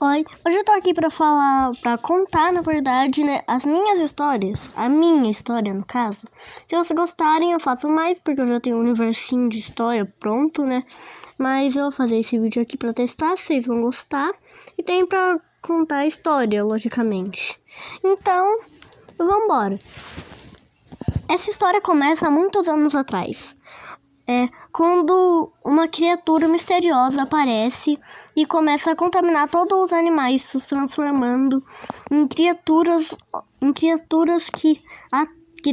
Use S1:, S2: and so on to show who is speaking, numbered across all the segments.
S1: Oi, hoje eu tô aqui pra contar, na verdade, né, as minhas histórias, a minha história, no caso. Se vocês gostarem, eu faço mais, porque eu já tenho um universinho de história pronto, né? Mas eu vou fazer esse vídeo aqui pra testar, se vocês vão gostar. E tem pra contar a história, logicamente. Então, vambora. Essa história começa há muitos anos atrás. Quando uma criatura misteriosa aparece e começa a contaminar todos os animais, se transformando em criaturas que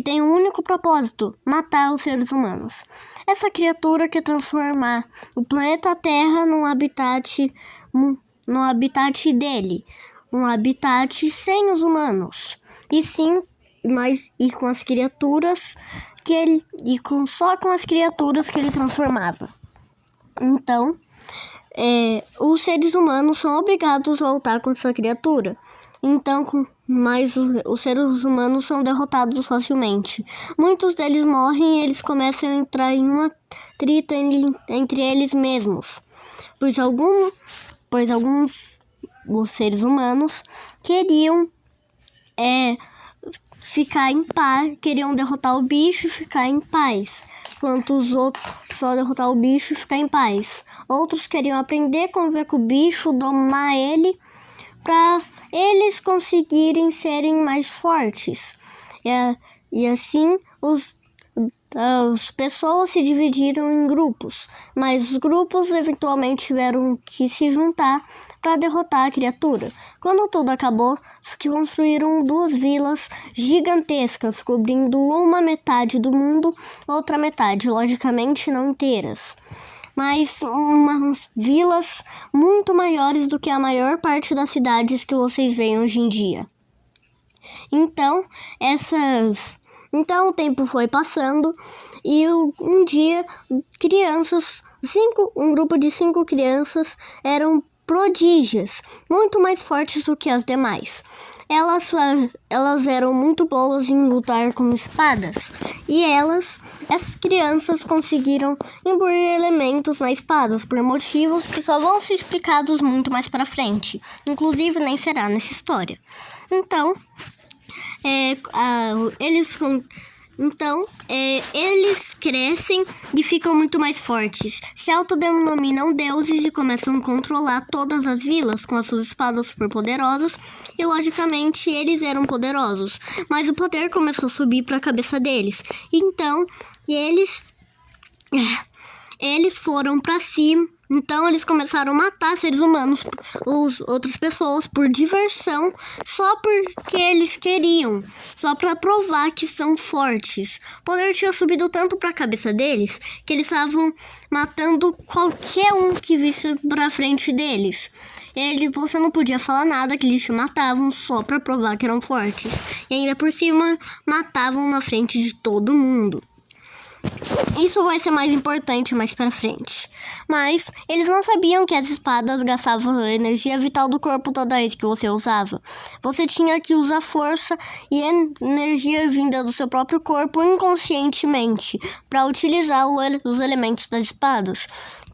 S1: têm um único propósito: matar os seres humanos. Essa criatura quer transformar o planeta Terra num habitat dele, um habitat sem os humanos, e com as criaturas só com as criaturas que ele transformava. Então, os seres humanos são obrigados a lutar com essa criatura. Mas os seres humanos são derrotados facilmente. Muitos deles morrem e eles começam a entrar em um atrito entre eles mesmos. Pois alguns dos seres humanos queriam ficar em paz, queriam derrotar o bicho e ficar em paz, enquanto os outros só derrotar o bicho e ficar em paz. Outros queriam aprender a conviver com o bicho, domar ele, para eles conseguirem serem mais fortes. E assim as pessoas se dividiram em grupos, mas os grupos eventualmente tiveram que se juntar para derrotar a criatura. Quando tudo acabou, construíram 2 vilas gigantescas, cobrindo uma metade do mundo, outra metade, logicamente não inteiras, mas umas vilas muito maiores do que a maior parte das cidades que vocês veem hoje em dia. Então o tempo foi passando e um dia um grupo de 5 crianças eram prodígias, muito mais fortes do que as demais. Elas eram muito boas em lutar com espadas e essas crianças conseguiram imbuir elementos nas espadas por motivos que só vão ser explicados muito mais para frente. Inclusive nem será nessa história. Então, eles crescem e ficam muito mais fortes, se autodenominam deuses e começam a controlar todas as vilas com as suas espadas superpoderosas. E logicamente eles eram poderosos, mas o poder começou a subir para a cabeça deles. Então eles foram para cima. Então eles começaram a matar seres humanos, outras pessoas, por diversão, só porque eles queriam, só para provar que são fortes. O poder tinha subido tanto para a cabeça deles que eles estavam matando qualquer um que visse para frente deles. Você não podia falar nada, que eles te matavam só para provar que eram fortes. E ainda por cima matavam na frente de todo mundo. Isso vai ser mais importante mais pra frente. Mas eles não sabiam que as espadas gastavam a energia vital do corpo toda vez que você usava. Você tinha que usar força e energia vinda do seu próprio corpo inconscientemente para utilizar os elementos das espadas,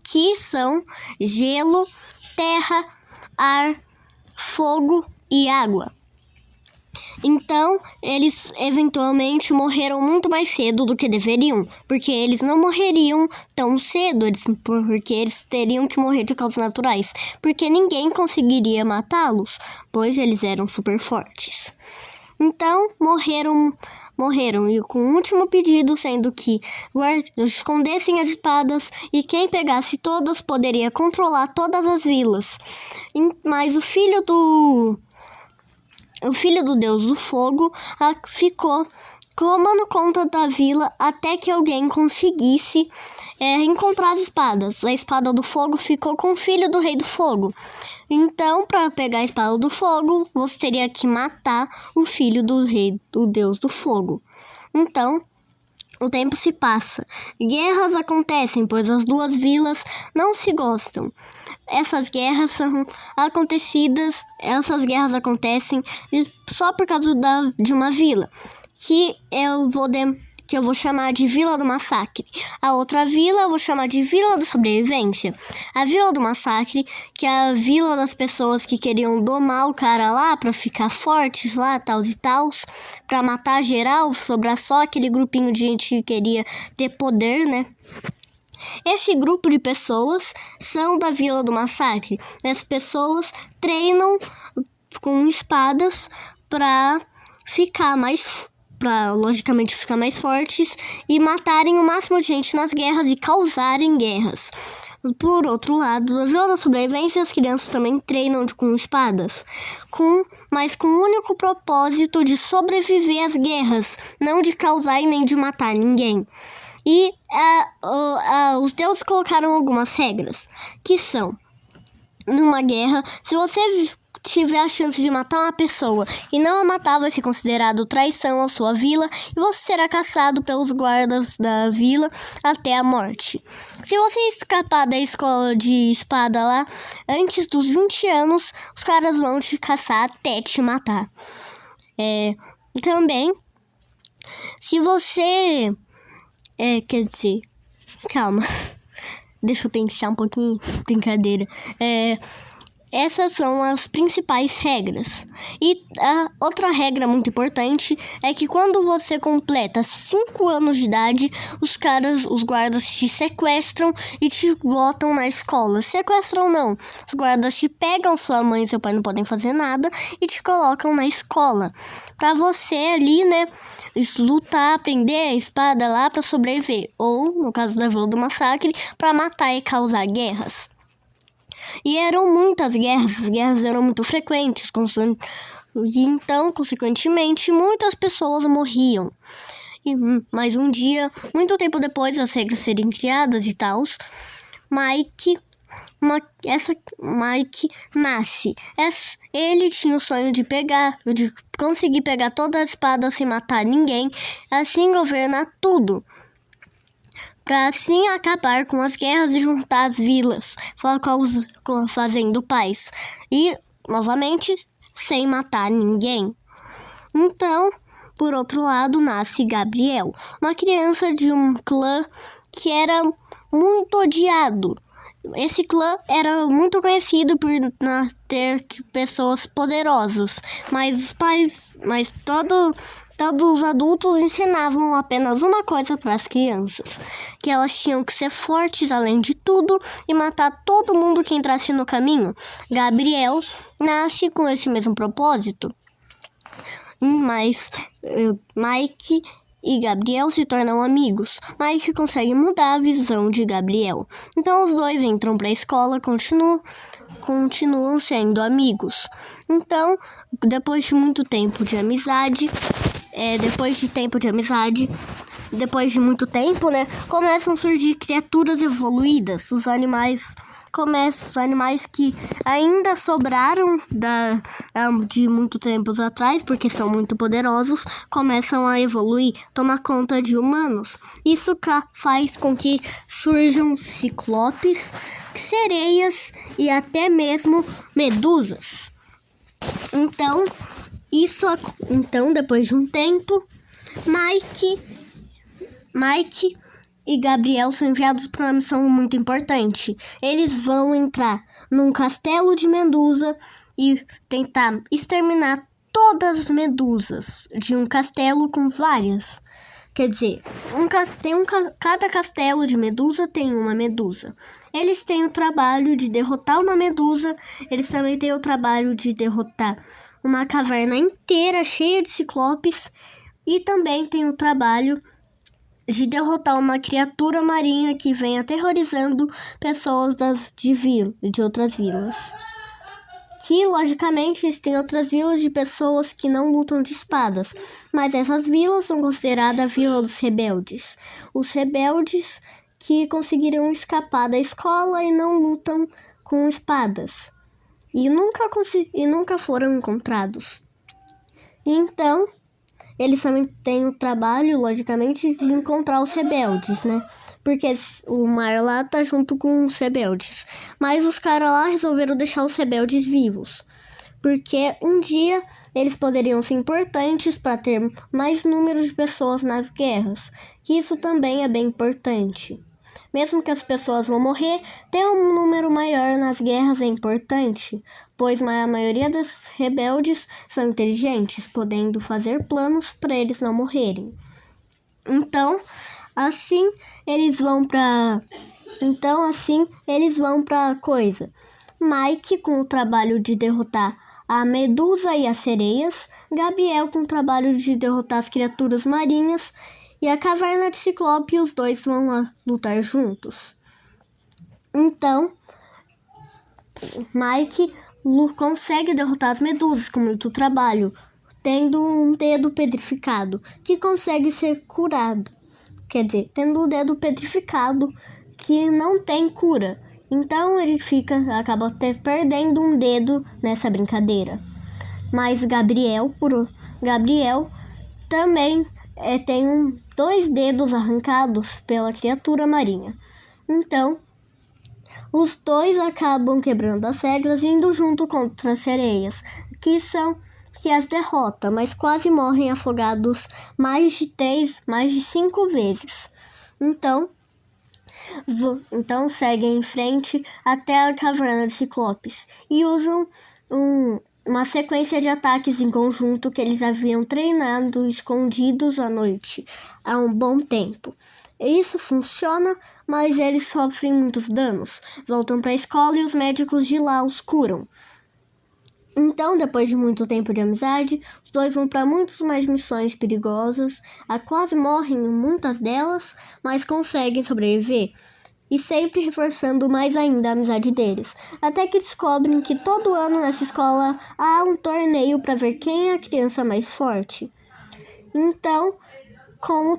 S1: que são gelo, terra, ar, fogo e água. Então, eles eventualmente morreram muito mais cedo do que deveriam, porque eles não morreriam tão cedo, porque eles teriam que morrer de causas naturais, porque ninguém conseguiria matá-los, pois eles eram super fortes. Então, morreram e com o último pedido sendo que escondessem as espadas e quem pegasse todas poderia controlar todas as vilas. Mas o filho do deus do fogo ficou tomando conta da vila até que alguém conseguisse encontrar as espadas. A espada do fogo ficou com o filho do rei do fogo. Então, para pegar a espada do fogo, você teria que matar o filho do rei do deus do fogo. Então, o tempo se passa. Guerras acontecem, pois as 2 vilas não se gostam. Essas guerras acontecem só por causa de uma vila, que eu vou que eu vou chamar de Vila do Massacre. A outra vila eu vou chamar de Vila da Sobrevivência. A Vila do Massacre, que é a vila das pessoas que queriam domar o cara lá pra ficar fortes lá, tal e tal, pra matar geral, sobrar só aquele grupinho de gente que queria ter poder, né? Esse grupo de pessoas são da Vila do Massacre. As pessoas treinam com espadas pra logicamente ficar mais fortes e matarem o máximo de gente nas guerras e causarem guerras. Por outro lado, na Vila da Sobrevivência, as crianças também treinam com espadas, mas com o único propósito de sobreviver às guerras, não de causar e nem de matar ninguém. E os deuses colocaram algumas regras, que são: numa guerra, se você tiver a chance de matar uma pessoa e não a matar, vai ser considerado traição à sua vila e você será caçado pelos guardas da vila até a morte. Se você escapar da escola de espada lá antes dos 20 anos, os caras vão te caçar até te matar. Também, se você... quer dizer... Calma. Deixa eu pensar um pouquinho. Brincadeira. Essas são as principais regras. E a outra regra muito importante é que quando você completa 5 anos de idade, os guardas te sequestram e te botam na escola. Sequestram não. Os guardas te pegam, sua mãe e seu pai não podem fazer nada, e te colocam na escola. Pra você ali, né, lutar, aprender a espada lá pra sobreviver. Ou, no caso da Vila do Massacre, pra matar e causar guerras. E eram muitas guerras, as guerras eram muito frequentes, e então, consequentemente, muitas pessoas morriam. Mas um dia, muito tempo depois das regras serem criadas e tal, Mike nasce. Ele tinha o sonho de conseguir pegar toda a espada sem matar ninguém, assim governar tudo, para assim acabar com as guerras e juntar as vilas, fazendo paz. E, novamente, sem matar ninguém. Então, por outro lado, nasce Gabriel, uma criança de um clã que era muito odiado. Esse clã era muito conhecido por ter pessoas poderosas, mas todos os adultos ensinavam apenas uma coisa para as crianças: que elas tinham que ser fortes além de tudo e matar todo mundo que entrasse no caminho. Gabriel nasce com esse mesmo propósito, mas Mike e Gabriel se tornam amigos. Mike consegue mudar a visão de Gabriel. Então os dois entram para a escola, continuam sendo amigos. Então, depois de muito tempo de amizade, né, começam a surgir criaturas evoluídas. Os animais que ainda sobraram de muito tempos atrás, porque são muito poderosos, começam a evoluir, tomar conta de humanos. Isso faz com que surjam ciclopes, sereias e até mesmo medusas. Então, depois de um tempo, Mike e Gabriel são enviados para uma missão muito importante. Eles vão entrar num castelo de medusa e tentar exterminar todas as medusas de um castelo com várias. Quer dizer, cada castelo de medusa tem uma medusa. Eles têm o trabalho de derrotar uma medusa, eles também têm o trabalho de derrotar uma caverna inteira cheia de ciclopes e também tem o trabalho de derrotar uma criatura marinha que vem aterrorizando pessoas de outras vilas. Que, logicamente, existem outras vilas de pessoas que não lutam de espadas, mas essas vilas são consideradas a Vila dos Rebeldes. Os rebeldes que conseguiram escapar da escola e não lutam com espadas. E nunca foram encontrados. Então, eles também têm o trabalho, logicamente, de encontrar os rebeldes, né? Porque o mar lá tá junto com os rebeldes. Mas os caras lá resolveram deixar os rebeldes vivos. porque um dia eles poderiam ser importantes para ter mais número de pessoas nas guerras, que isso também é bem importante. Mesmo que as pessoas vão morrer, ter um número maior nas guerras é importante, pois a maioria dos rebeldes são inteligentes, podendo fazer planos para eles não morrerem. Então, assim eles vão para coisa. Mike com o trabalho de derrotar a Medusa e as sereias, Gabriel com o trabalho de derrotar as criaturas marinhas e a caverna de Ciclope, e os dois vão lá lutar juntos. Então, Mike consegue derrotar as medusas com muito trabalho, tendo um dedo petrificado, que consegue ser curado. Quer dizer, tendo o dedo petrificado, que não tem cura. Então ele acaba perdendo um dedo nessa brincadeira. Mas Gabriel também tem 2 dedos arrancados pela criatura marinha. Então, os dois acabam quebrando as regras e indo junto contra as sereias, que as derrota, mas quase morrem afogados mais de 5 vezes. Então seguem em frente até a caverna de Ciclopes e usam uma sequência de ataques em conjunto que eles haviam treinado escondidos à noite há um bom tempo. Isso funciona, mas eles sofrem muitos danos. Voltam para a escola e os médicos de lá os curam. Então, depois de muito tempo de amizade, os dois vão para muitas mais missões perigosas, quase morrem em muitas delas, mas conseguem sobreviver. E sempre reforçando mais ainda a amizade deles, até que descobrem que todo ano nessa escola há um torneio para ver quem é a criança mais forte. Então, o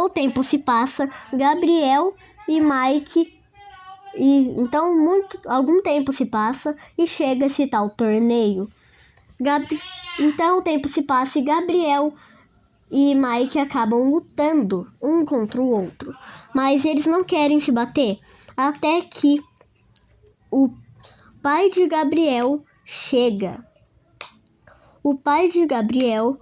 S1: tempo se passa, Gabriel e Mike, algum tempo se passa e chega esse tal torneio. Então o tempo se passa e Gabriel e Mike acabam lutando um contra o outro, mas eles não querem se bater, até que o pai de Gabriel chega. O pai de Gabriel,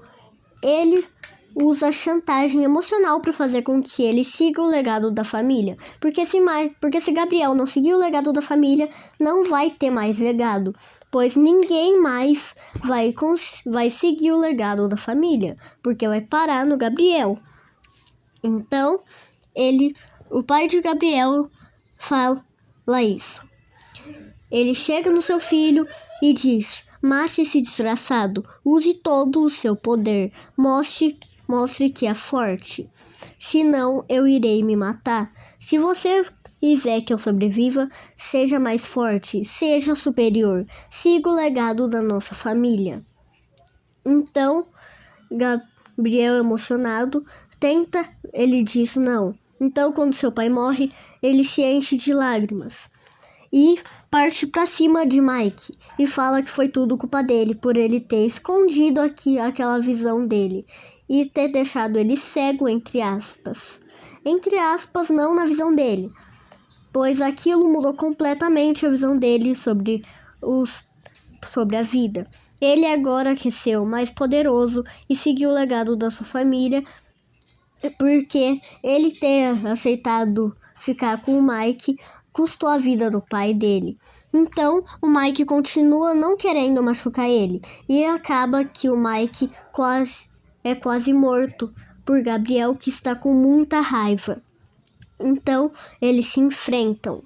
S1: ele usa chantagem emocional para fazer com que ele siga o legado da família, porque se Gabriel não seguir o legado da família, não vai ter mais legado, pois ninguém mais vai seguir o legado da família, porque vai parar no Gabriel. Então, o pai de Gabriel fala isso. Ele chega no seu filho e diz: mate esse desgraçado, use todo o seu poder, mostre que é forte, senão eu irei me matar. Se você quiser que eu sobreviva, seja mais forte, seja superior, siga o legado da nossa família. Então, Gabriel, emocionado, ele diz não. Então, quando seu pai morre, ele se enche de lágrimas e parte pra cima de Mike e fala que foi tudo culpa dele, por ele ter escondido aquela visão dele e ter deixado ele cego, entre aspas. Entre aspas, não na visão dele, pois aquilo mudou completamente a visão dele sobre a vida. Ele agora cresceu mais poderoso e seguiu o legado da sua família, porque ele ter aceitado ficar com o Mike custou a vida do pai dele. Então, o Mike continua não querendo machucar ele, e acaba que o Mike é quase morto por Gabriel, que está com muita raiva. Então, eles se enfrentam.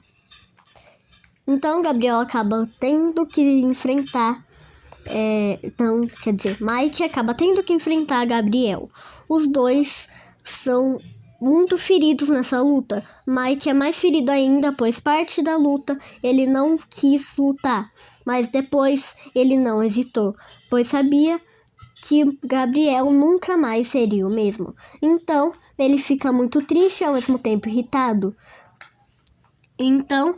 S1: Então, Gabriel acaba tendo que enfrentar... Mike acaba tendo que enfrentar Gabriel. Os dois são muito feridos nessa luta. Mike é mais ferido ainda, pois parte da luta ele não quis lutar, mas depois ele não hesitou, pois sabia que Gabriel nunca mais seria o mesmo. Então ele fica muito triste e ao mesmo tempo irritado. Então,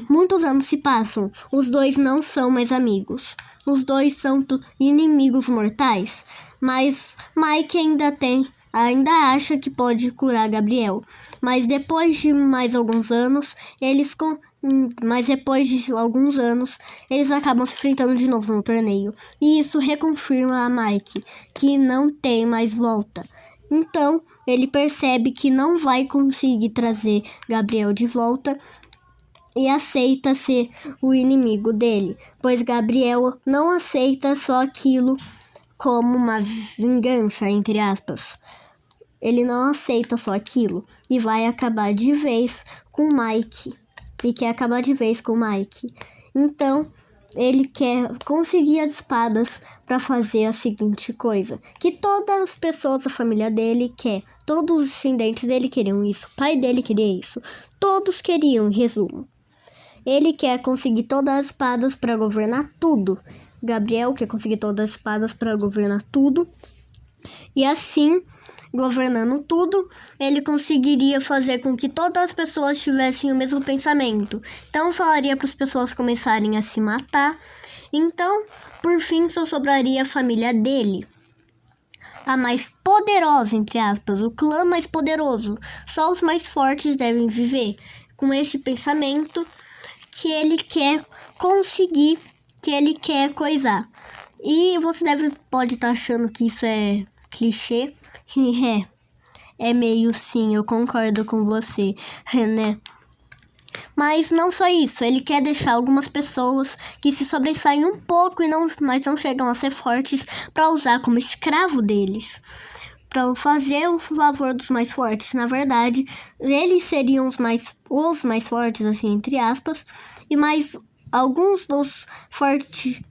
S1: muitos anos se passam, os dois não são mais amigos, os dois são inimigos mortais, mas Mike ainda acha que pode curar Gabriel, mas depois de mais alguns anos, Mas depois de alguns anos, eles acabam se enfrentando de novo no torneio. E isso reconfirma a Mike, que não tem mais volta. Então, ele percebe que não vai conseguir trazer Gabriel de volta e aceita ser o inimigo dele, pois Gabriel não aceita só aquilo como uma vingança, entre aspas. Ele não aceita só aquilo e vai acabar de vez com Mike. E quer acabar de vez com Mike. Então, ele quer conseguir as espadas para fazer a seguinte coisa. Que todas as pessoas da família dele quer. Todos os descendentes dele queriam isso. O pai dele queria isso. Todos queriam, em resumo. Ele quer conseguir todas as espadas para governar tudo. Gabriel quer conseguir todas as espadas para governar tudo. E assim, governando tudo, ele conseguiria fazer com que todas as pessoas tivessem o mesmo pensamento. Então, falaria para as pessoas começarem a se matar. Então, por fim, só sobraria a família dele. A mais poderosa, entre aspas, o clã mais poderoso. Só os mais fortes devem viver. Com esse pensamento que ele quer conseguir, que ele quer coisar. E você pode estar achando que isso é clichê. É meio sim, eu concordo com você, né? Mas não só isso, ele quer deixar algumas pessoas que se sobressaem um pouco mas não chegam a ser fortes para usar como escravo deles. Para fazer o favor dos mais fortes. Na verdade, eles seriam os mais fortes, assim, entre aspas, e alguns dos fortes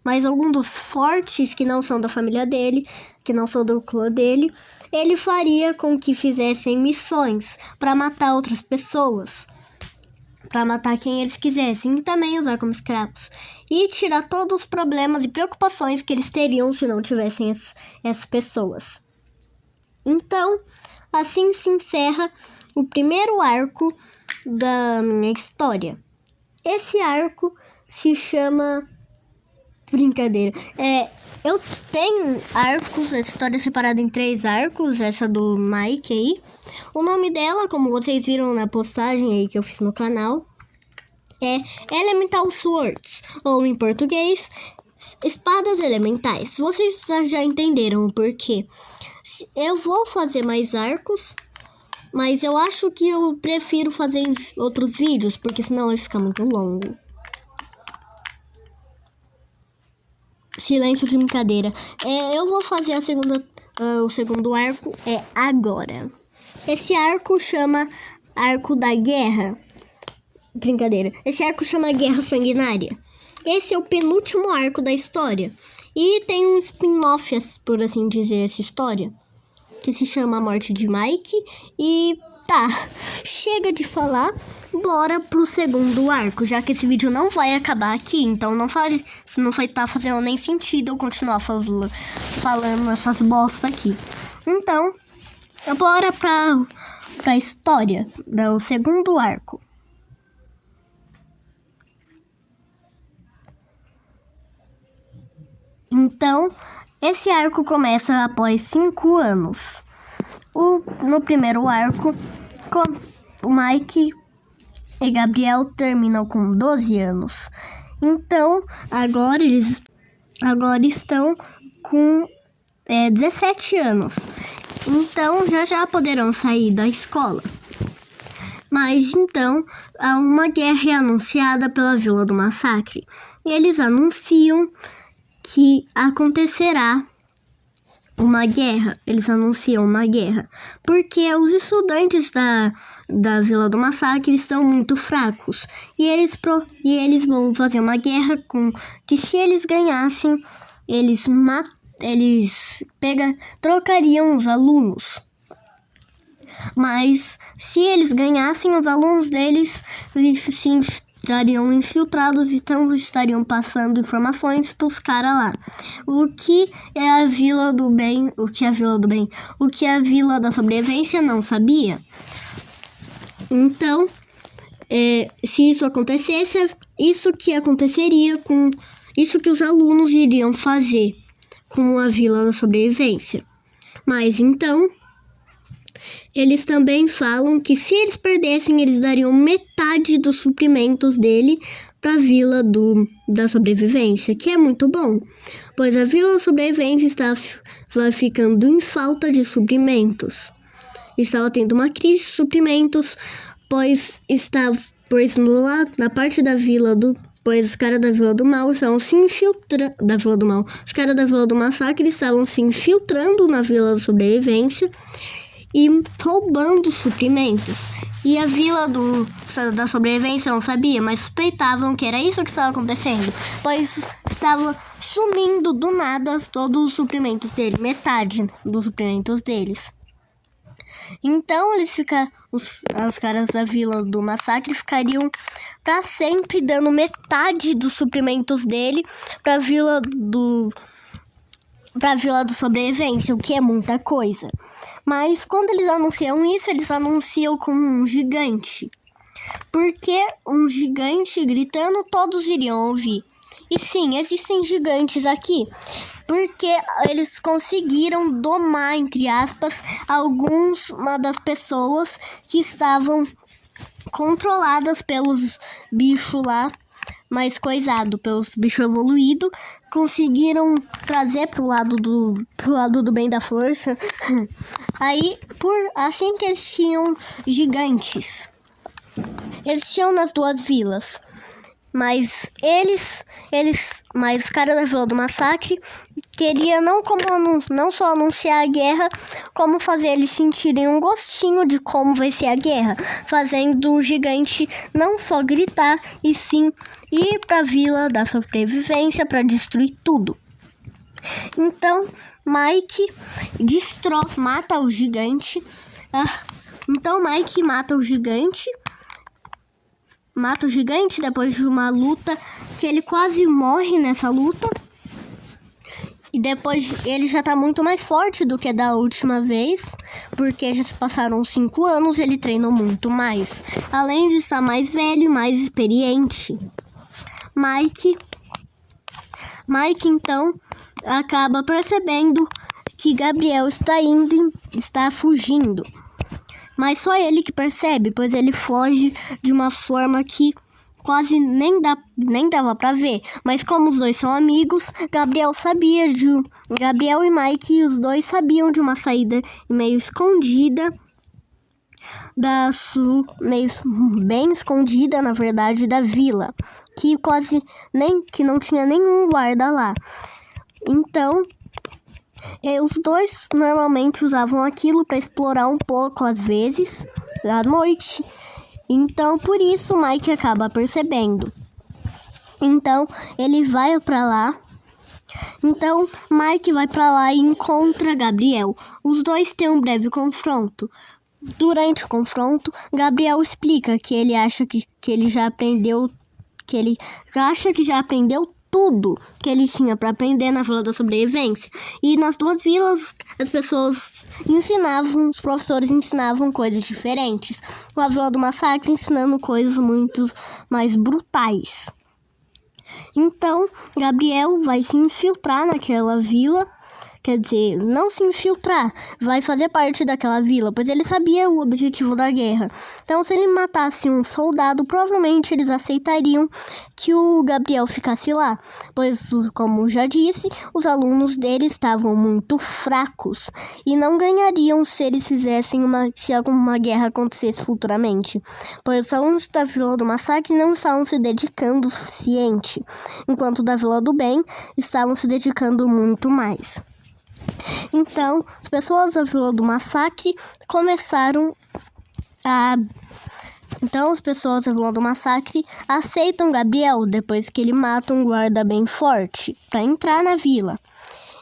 S1: que não são da família dele, que não são do clã dele, ele faria com que fizessem missões para matar outras pessoas, para matar quem eles quisessem e também usar como escravos, e tirar todos os problemas e preocupações que eles teriam se não tivessem essas pessoas. Então, assim se encerra o primeiro arco da minha história. Esse arco se chama... Brincadeira. Eu tenho arcos, a história é separada em 3 arcos, essa do Mike aí. O nome dela, como vocês viram na postagem aí que eu fiz no canal, é Elemental Swords, ou em português, Espadas Elementais. Vocês já entenderam o porquê. Eu vou fazer mais arcos, mas eu acho que eu prefiro fazer em outros vídeos, porque senão vai ficar muito longo. Silêncio de brincadeira. Eu vou fazer o segundo arco agora. Esse arco chama Arco da Guerra. Brincadeira. Esse arco chama Guerra Sanguinária. Esse é o penúltimo arco da história. E tem um spin-off, por assim dizer, essa história, que se chama A Morte de Mike. E tá, chega de falar, bora pro segundo arco, já que esse vídeo não vai acabar aqui, então não vai estar fazendo nem sentido eu continuar falando essas bosta aqui. Então, bora pra história do segundo arco. Então, esse arco começa após 5 anos. No primeiro arco, o Mike e Gabriel terminam com 12 anos. Então, agora estão com 17 anos. Então, já poderão sair da escola. Mas, então, há uma guerra anunciada pela Vila do Massacre. E eles anunciam que acontecerá uma guerra. Eles anunciam uma guerra, porque os estudantes da Vila do Massacre estão muito fracos. E eles vão fazer uma guerra que se eles ganhassem, eles trocariam os alunos. Mas se eles ganhassem, os alunos deles estariam infiltrados, então estariam passando informações para os caras lá. O que a Vila do Bem, o que a Vila da Sobrevivência não sabia. Então, se isso acontecesse, isso que aconteceria com isso que os alunos iriam fazer com a Vila da Sobrevivência. Mas então, Eles também falam que se eles perdessem, eles dariam metade dos suprimentos dele para a Vila da Sobrevivência, que é muito bom, pois a Vila da Sobrevivência estava ficando em falta de suprimentos. Estava tendo uma crise de suprimentos, pois lá na parte da vila pois os caras da Vila do Mal estavam se infiltrando. Os caras da Vila do Massacre estavam se infiltrando na Vila da Sobrevivência e roubando suprimentos. E a Vila da Sobrevivência não sabia, mas suspeitavam que era isso que estava acontecendo, pois estava sumindo do nada todos os suprimentos dele, metade dos suprimentos deles. Então os caras da Vila do Massacre ficariam para sempre dando metade dos suprimentos dele para a Vila do Sobrevivência, o que é muita coisa. Mas quando eles anunciam isso, eles anunciam com um gigante. Porque um gigante gritando, todos iriam ouvir. E sim, existem gigantes aqui, porque eles conseguiram domar, entre aspas, uma das pessoas que estavam controladas pelos bichos lá, mais coisado, pelos bichos evoluídos, conseguiram trazer pro lado do bem da força. Aí, assim que eles tinham gigantes, eles tinham nas duas vilas. Mas os caras da Vila do Massacre queriam não só anunciar a guerra, como fazer eles sentirem um gostinho de como vai ser a guerra, fazendo o gigante não só gritar, e sim ir para a Vila da Sobrevivência para destruir tudo. Então, Mike mata o gigante. Mike mata o gigante depois de uma luta que ele quase morre nessa luta. E depois ele já tá muito mais forte do que da última vez, porque já se passaram 5 anos, ele treinou muito mais. Além de estar mais velho e mais experiente. Mike então acaba percebendo que Gabriel está fugindo. Mas só ele que percebe, pois ele foge de uma forma que quase nem dava pra ver. Mas como os dois são amigos, Gabriel e Mike, os dois sabiam de uma saída meio escondida, meio bem escondida, na verdade, da vila, que não tinha nenhum guarda lá. Então, os dois normalmente usavam aquilo para explorar um pouco, às vezes, à noite. Então, por isso, Mike acaba percebendo. Então, ele vai para lá. Então, Mike vai para lá e encontra Gabriel. Os dois têm um breve confronto. Durante o confronto, Gabriel explica que ele acha que ele já aprendeu, tudo que ele tinha para aprender na Vila da Sobrevivência. E nas duas vilas, os professores ensinavam coisas diferentes. Na Vila do Massacre, ensinando coisas muito mais brutais. Então, Gabriel vai se infiltrar naquela vila. Quer dizer, não se infiltrar, vai fazer parte daquela vila, pois ele sabia o objetivo da guerra. Então, se ele matasse um soldado, provavelmente eles aceitariam que o Gabriel ficasse lá, pois, como já disse, os alunos dele estavam muito fracos e não ganhariam se eles se alguma guerra acontecesse futuramente, pois os alunos da Vila do Massacre não estavam se dedicando o suficiente, enquanto da Vila do Bem estavam se dedicando muito mais. Então, as pessoas da Vila do Massacre aceitam Gabriel depois que ele mata um guarda bem forte para entrar na vila.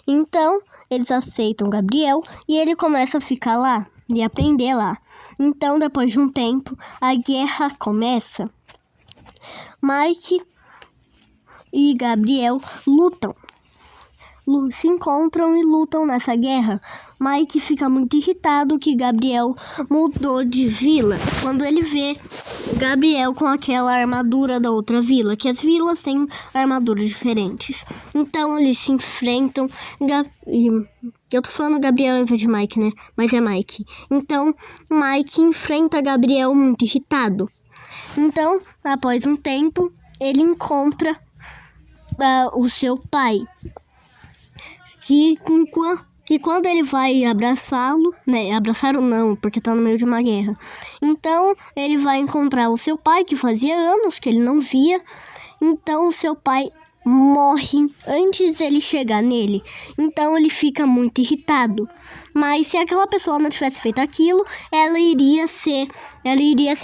S1: Então, eles aceitam Gabriel e ele começa a ficar lá e aprender lá. Então, depois de um tempo, a guerra começa. Mike e Gabriel lutam. se encontram e lutam nessa guerra. Mike fica muito irritado que Gabriel mudou de vila. Quando ele vê Gabriel com aquela armadura da outra vila, que as vilas têm armaduras diferentes. Então eles se enfrentam. Eu tô falando Gabriel em vez de Mike, né? Mas é Mike. Então Mike enfrenta Gabriel muito irritado. Então, após um tempo, ele encontra o seu pai. Que quando ele vai abraçá-lo, né? Abraçar ou não, porque tá no meio de uma guerra. Então, ele vai encontrar o seu pai, que fazia anos que ele não via. Então, o seu pai morre antes dele chegar nele. Então, ele fica muito irritado. Mas se aquela pessoa não tivesse feito aquilo, ela iria ser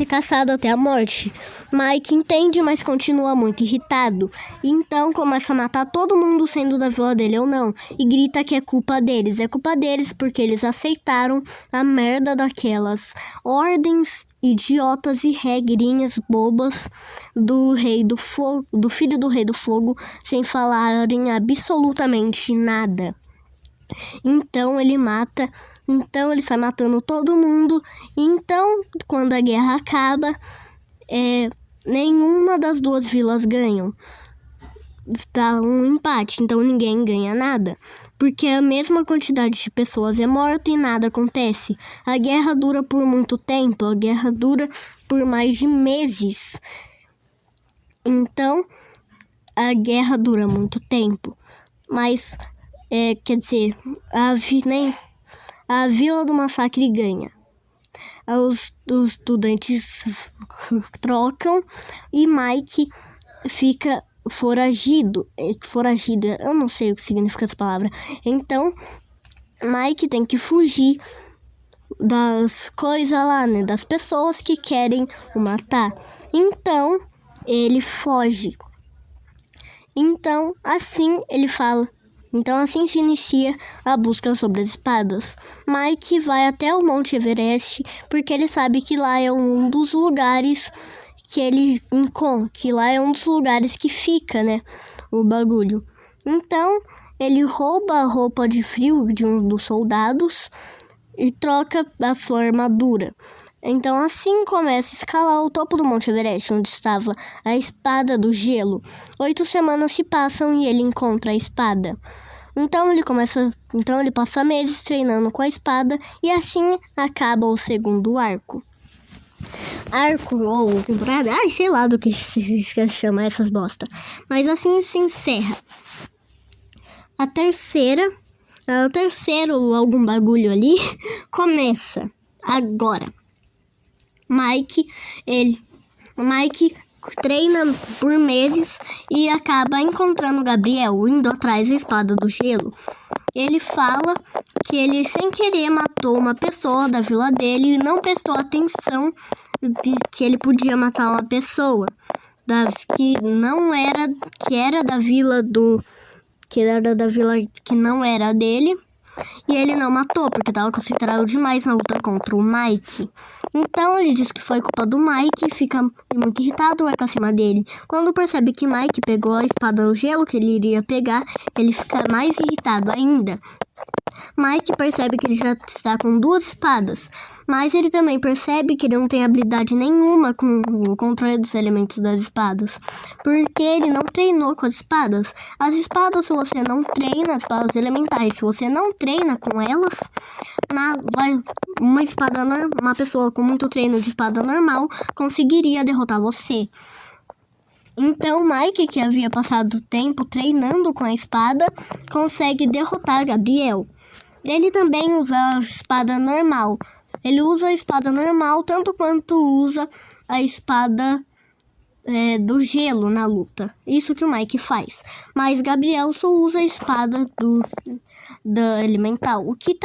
S1: caçada até a morte. Mike entende, mas continua muito irritado. Então começa a matar todo mundo, sendo da vila dele ou não. E grita que é culpa deles. É culpa deles porque eles aceitaram a merda daquelas ordens idiotas e regrinhas bobas do rei do fogo, do filho do rei do fogo, sem falarem absolutamente nada. Então ele sai matando todo mundo. Então, quando a guerra acaba, nenhuma das duas vilas ganham. Dá um empate, então ninguém ganha nada. Porque a mesma quantidade de pessoas é morta e nada acontece. A guerra dura por muito tempo, a guerra dura por mais de meses. Então, a guerra dura muito tempo. Mas quer dizer, a Vila do Massacre ganha. Os estudantes trocam e Mike fica foragido. Foragido, eu não sei o que significa essa palavra. Então, Mike tem que fugir das coisas lá, né? Das pessoas que querem o matar. Então, ele foge. Então, assim se inicia a busca sobre as espadas. Mike vai até o Monte Everest porque ele sabe que lá é um dos lugares que ele encontra, que lá é um dos lugares que fica, né, o bagulho. Então, ele rouba a roupa de frio de um dos soldados e troca a sua armadura. Então, assim começa a escalar o topo do Monte Everest, onde estava a espada do gelo. 8 semanas se passam e ele encontra a espada. Então ele passa meses treinando com a espada e assim acaba o segundo arco. Arco ou temporada, sei lá do que se chama essas bosta. Mas assim se encerra. O terceiro algum bagulho ali começa agora. Mike treina por meses e acaba encontrando Gabriel, indo atrás da espada do gelo. Ele fala que ele sem querer matou uma pessoa da vila dele e não prestou atenção de que ele podia matar uma pessoa que era da vila que não era dele. E ele não matou, porque estava concentrado demais na luta contra o Mike. Então ele diz que foi culpa do Mike, fica muito irritado, vai pra cima dele. Quando percebe que Mike pegou a espada do gelo que ele iria pegar, ele fica mais irritado ainda. Mike percebe que ele já está com 2 espadas, mas ele também percebe que ele não tem habilidade nenhuma com o controle dos elementos das espadas, porque ele não treinou com as espadas. As espadas, se você não treina, as espadas elementais, se você não treina com elas, uma pessoa com muito treino de espada normal conseguiria derrotar você. Então, Mike, que havia passado tempo treinando com a espada, consegue derrotar Gabriel. Ele também usa a espada normal. Ele usa a espada normal tanto quanto usa a espada do gelo na luta. Isso que o Mike faz. Mas Gabriel só usa a espada da elemental. O que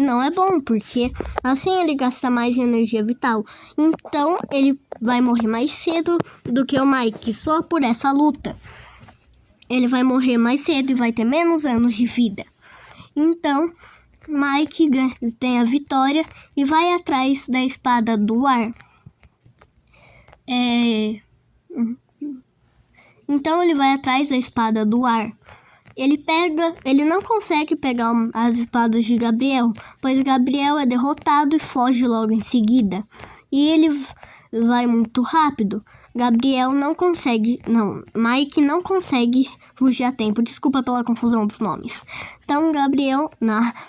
S1: não é bom, porque assim ele gasta mais energia vital. Então ele vai morrer mais cedo do que o Mike, só por essa luta. Ele vai morrer mais cedo e vai ter menos anos de vida. Então, Mike tem a vitória e vai atrás da espada do ar. Então ele vai atrás da espada do ar. Ele não consegue pegar as espadas de Gabriel, pois Gabriel é derrotado e foge logo em seguida. E ele vai muito rápido. Mike não consegue fugir a tempo. Desculpa pela confusão dos nomes. Então,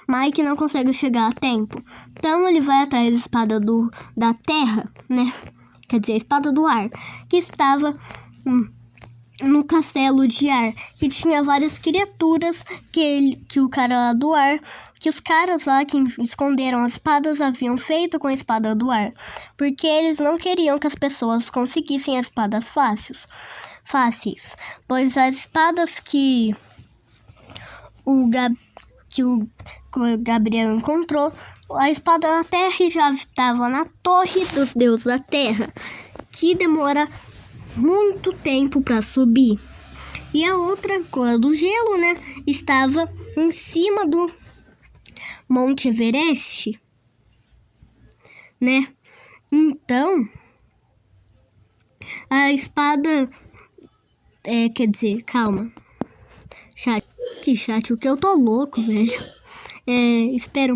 S1: Mike não consegue chegar a tempo. Então, ele vai atrás da espada da terra, né? Quer dizer, a espada do ar, que estava no castelo de ar, que tinha várias criaturas que o cara lá do ar, que os caras lá que esconderam as espadas haviam feito com a espada do ar, porque eles não queriam que as pessoas conseguissem as espadas fáceis, pois as espadas que o Gabriel encontrou, a espada da terra já estava na torre do deus da terra, que demora muito tempo para subir. E a outra cor do gelo, né, estava em cima do Monte Everest, né? Então, a espada calma. Chat, o que eu tô louco, velho. Espera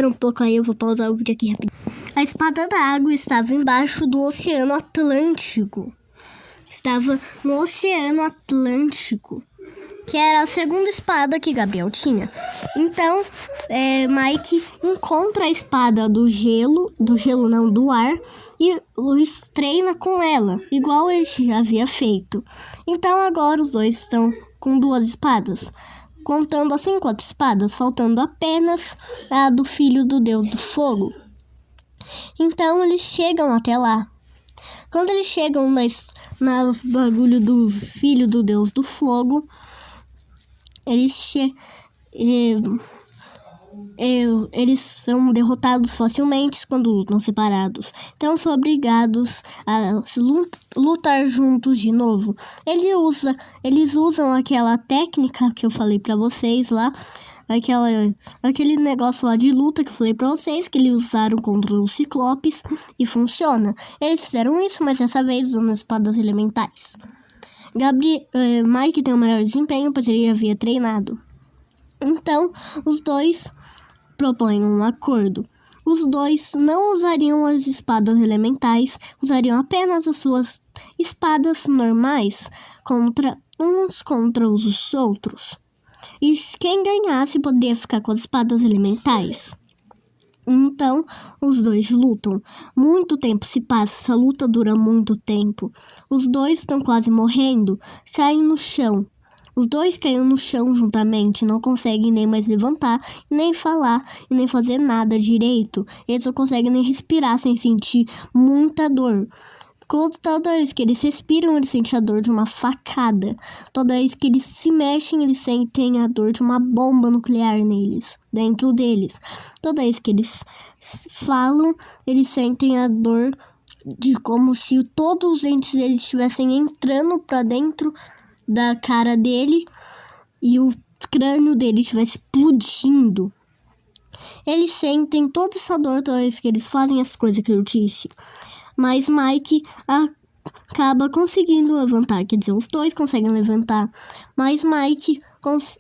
S1: um pouco aí, eu vou pausar o vídeo aqui rapidinho. A espada da água estava embaixo do Oceano Atlântico. Estava no Oceano Atlântico, que era a segunda espada que Gabriel tinha. Então, Mike encontra a espada do ar, e Luiz treina com ela, igual ele já havia feito. Então, agora os dois estão com 2 espadas, contando as 5 espadas, faltando apenas a do filho do deus do fogo. Então, eles chegam até lá. Quando eles chegam na bagulho do filho do deus do fogo, eles são derrotados facilmente quando lutam separados. Então são obrigados a lutar juntos de novo. Eles usam aquela técnica que eu falei pra vocês lá, aquele negócio lá de luta que eu falei pra vocês, que eles usaram contra os ciclopes, e funciona. Eles fizeram isso, mas dessa vez usando espadas elementais. Mike tem o melhor desempenho, pois ele havia treinado. Então, os dois propõem um acordo. Os dois não usariam as espadas elementais, usariam apenas as suas espadas normais contra os outros. E quem ganhasse poderia ficar com as espadas elementais. Então, os dois lutam. Muito tempo se passa, essa luta dura muito tempo. Os dois estão quase morrendo, caem no chão. Os dois caíram no chão juntamente, não conseguem nem mais levantar, nem falar, e nem fazer nada direito. Eles não conseguem nem respirar sem sentir muita dor. Toda vez que eles respiram, eles sentem a dor de uma facada. Toda vez que eles se mexem, eles sentem a dor de uma bomba nuclear dentro deles. Toda vez que eles falam, eles sentem a dor de como se todos os dentes deles estivessem entrando para dentro da cara dele e o crânio dele estivesse explodindo. Eles sentem toda essa dor toda vez que eles fazem as coisas que eu disse. Mas Mike acaba conseguindo levantar. Quer dizer, os dois conseguem levantar. Mas Mike,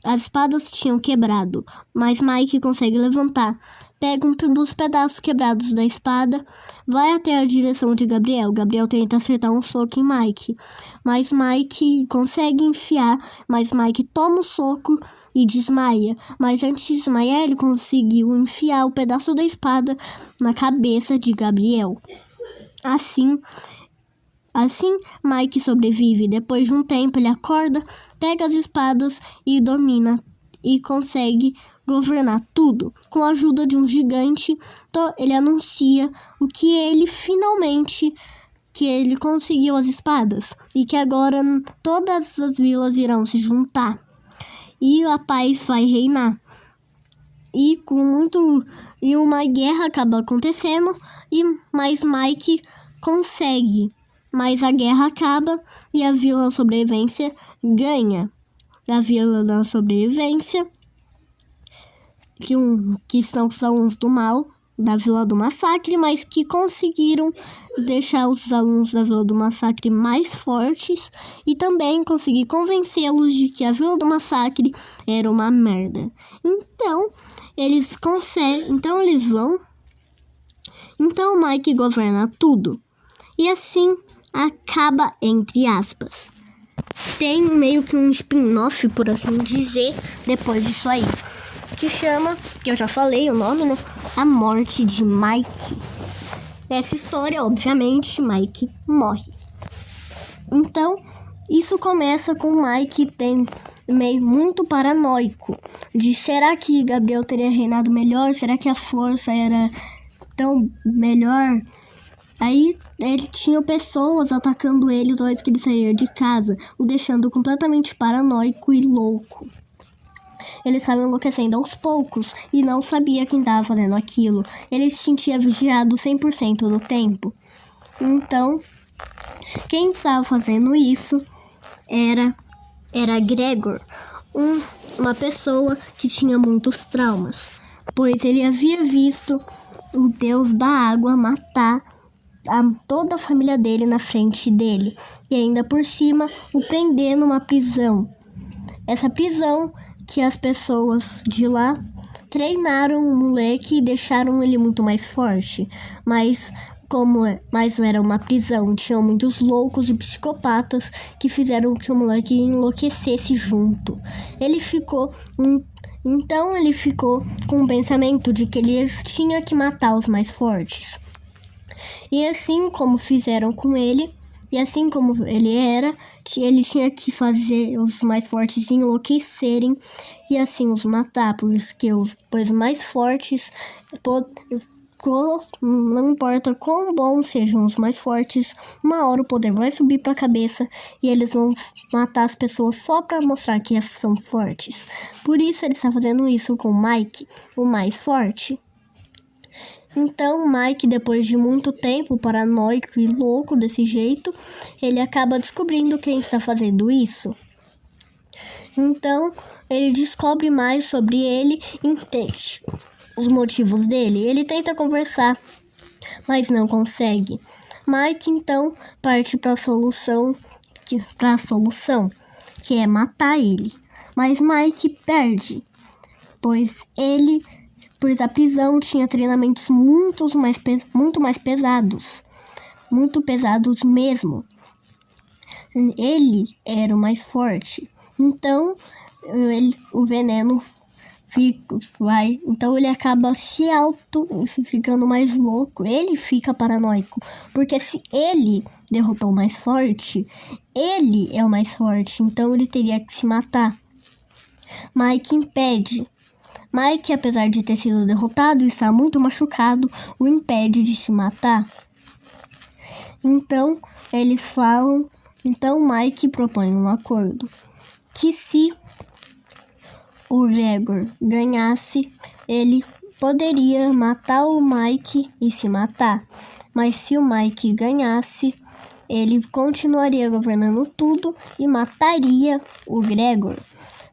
S1: as espadas tinham quebrado. Mas Mike consegue levantar. Pega um dos pedaços quebrados da espada. Vai até a direção de Gabriel. Gabriel tenta acertar um soco em Mike. Mas Mike consegue enfiar. Mas Mike toma o soco e desmaia. Mas antes de desmaiar, ele conseguiu enfiar o pedaço da espada na cabeça de Gabriel. Assim, Mike sobrevive. Depois de um tempo, ele acorda, pega as espadas e domina e consegue governar tudo. Com a ajuda de um gigante, ele anuncia que ele conseguiu as espadas e que agora todas as irão se juntar e a paz vai reinar. E uma guerra acaba acontecendo, mas Mike consegue. Mas a guerra acaba e a Vila da Sobrevivência ganha. A Vila da Sobrevivência, que são os do mal, da Vila do Massacre, mas que conseguiram deixar os alunos da Vila do Massacre mais fortes e também conseguir convencê-los de que a Vila do Massacre era uma merda. Então, eles conseguem, então eles vão. Então o Mike governa tudo. E assim acaba, entre aspas. Tem meio que um spin-off, por assim dizer, depois disso aí, que chama, que eu já falei o nome, né? A Morte de Mike. Nessa história, obviamente, Mike morre. Então, isso começa com o Mike meio muito paranoico. De será que Gabriel teria reinado melhor? Será que a força era tão melhor? Aí ele tinha pessoas atacando ele toda vez que ele saía de casa, o deixando completamente paranoico e louco. Ele estava enlouquecendo aos poucos e não sabia quem estava fazendo aquilo. Ele se sentia vigiado 100% do tempo. Então, quem estava fazendo isso era Gregor, uma pessoa que tinha muitos traumas, pois ele havia visto o deus da água matar toda a família dele na frente dele e ainda por cima o prender numa prisão. Essa prisão que as pessoas de lá treinaram o moleque e deixaram ele muito mais forte, mas era uma prisão, tinham muitos loucos e psicopatas que fizeram que o moleque enlouquecesse junto. Então ele ficou com o pensamento de que ele tinha que matar os mais fortes. E assim como fizeram com ele, e assim como ele tinha que fazer os mais fortes enlouquecerem e assim os matar, pois mais fortes, não importa quão bons sejam os mais fortes, uma hora o poder vai subir para a cabeça e eles vão matar as pessoas só para mostrar que são fortes. Por isso ele está fazendo isso com Mike, o mais forte. Então, Mike, depois de muito tempo paranoico e louco desse jeito, ele acaba descobrindo quem está fazendo isso. Então, ele descobre mais sobre ele e entende os motivos dele. Ele tenta conversar, mas não consegue. Mike, então, parte para a solução, que é matar ele. Mas Mike perde, pois a prisão tinha treinamentos muito mais pesados. Muito pesados mesmo. Ele era o mais forte. Então, o veneno então ele acaba ficando mais louco. Ele fica paranoico. Porque se ele derrotou o mais forte, ele é o mais forte. Então ele teria que se matar. Mike impede. Mike, apesar de ter sido derrotado e estar muito machucado, o impede de se matar. Então, Mike propõe um acordo. Que se o Gregor ganhasse, ele poderia matar o Mike e se matar. Mas se o Mike ganhasse, ele continuaria governando tudo e mataria o Gregor,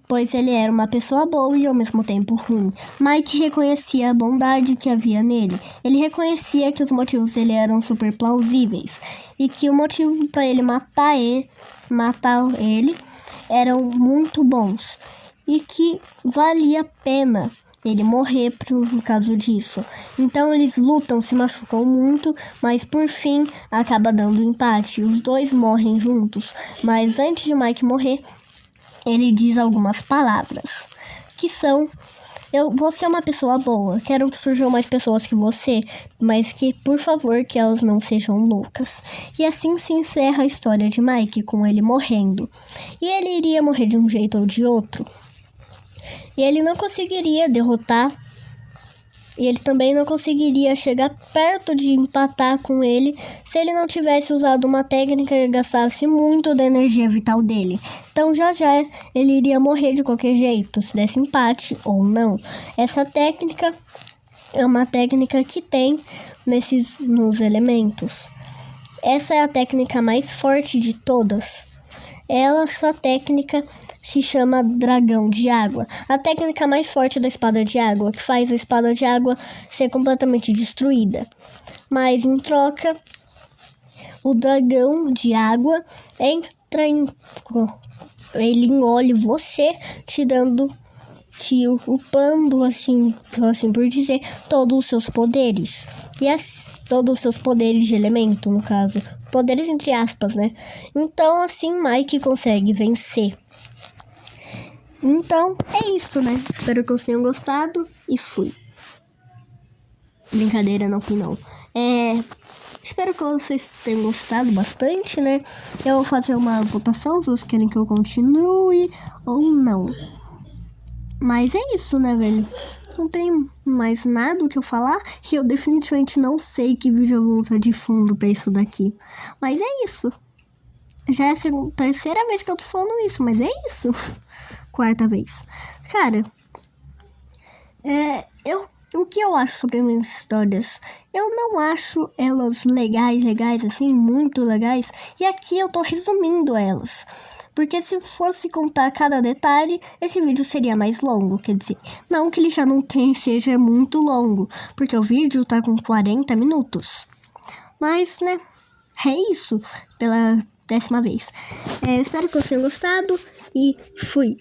S1: pois ele era uma pessoa boa e ao mesmo tempo ruim. Mike reconhecia a bondade que havia nele. Ele reconhecia que os motivos dele eram super plausíveis e que o motivo para ele matar ele eram muito bons e que valia a pena ele morrer por causa disso. Então eles lutam, se machucam muito, mas por fim acaba dando empate. Os dois morrem juntos, mas antes de Mike morrer, ele diz algumas palavras, que são: você é uma pessoa boa, quero que surjam mais pessoas que você, mas que, por favor, que elas não sejam loucas. E assim se encerra a história de Mike, com ele morrendo. E ele iria morrer de um jeito ou de outro. E ele não conseguiria derrotar, e ele também não conseguiria chegar perto de empatar com ele se ele não tivesse usado uma técnica que gastasse muito da energia vital dele. Então já ele iria morrer de qualquer jeito, se desse empate ou não. Essa técnica é uma técnica que tem nos elementos. Essa é a técnica mais forte de todas. essa técnica se chama dragão de água. A técnica mais forte da espada de água, que faz a espada de água ser completamente destruída. Mas em troca, o dragão de água ele engole você, upando, assim por dizer, todos os seus poderes. Todos os seus poderes de elemento, no caso. Poderes entre aspas, né? Então, assim, Mike consegue vencer. Então, é isso, né? Espero que vocês tenham gostado e fui. Brincadeira, não fui não. Espero que vocês tenham gostado bastante, né? Eu vou fazer uma votação se vocês querem que eu continue ou não. Mas é isso, né, velho? Não tem mais nada o que eu falar. E eu definitivamente não sei que vídeo eu vou usar de fundo pra isso daqui. Mas é isso. Já é a terceira vez que eu tô falando isso, mas é isso. Quarta vez. Cara, o que eu acho sobre minhas histórias? Eu não acho elas legais, assim, muito legais. E aqui eu tô resumindo elas. Porque se fosse contar cada detalhe, esse vídeo seria mais longo. Quer dizer, não que ele já não seja muito longo. Porque o vídeo tá com 40 minutos. Mas, né, é isso. Pela 10ª vez. Espero que vocês tenham gostado e fui.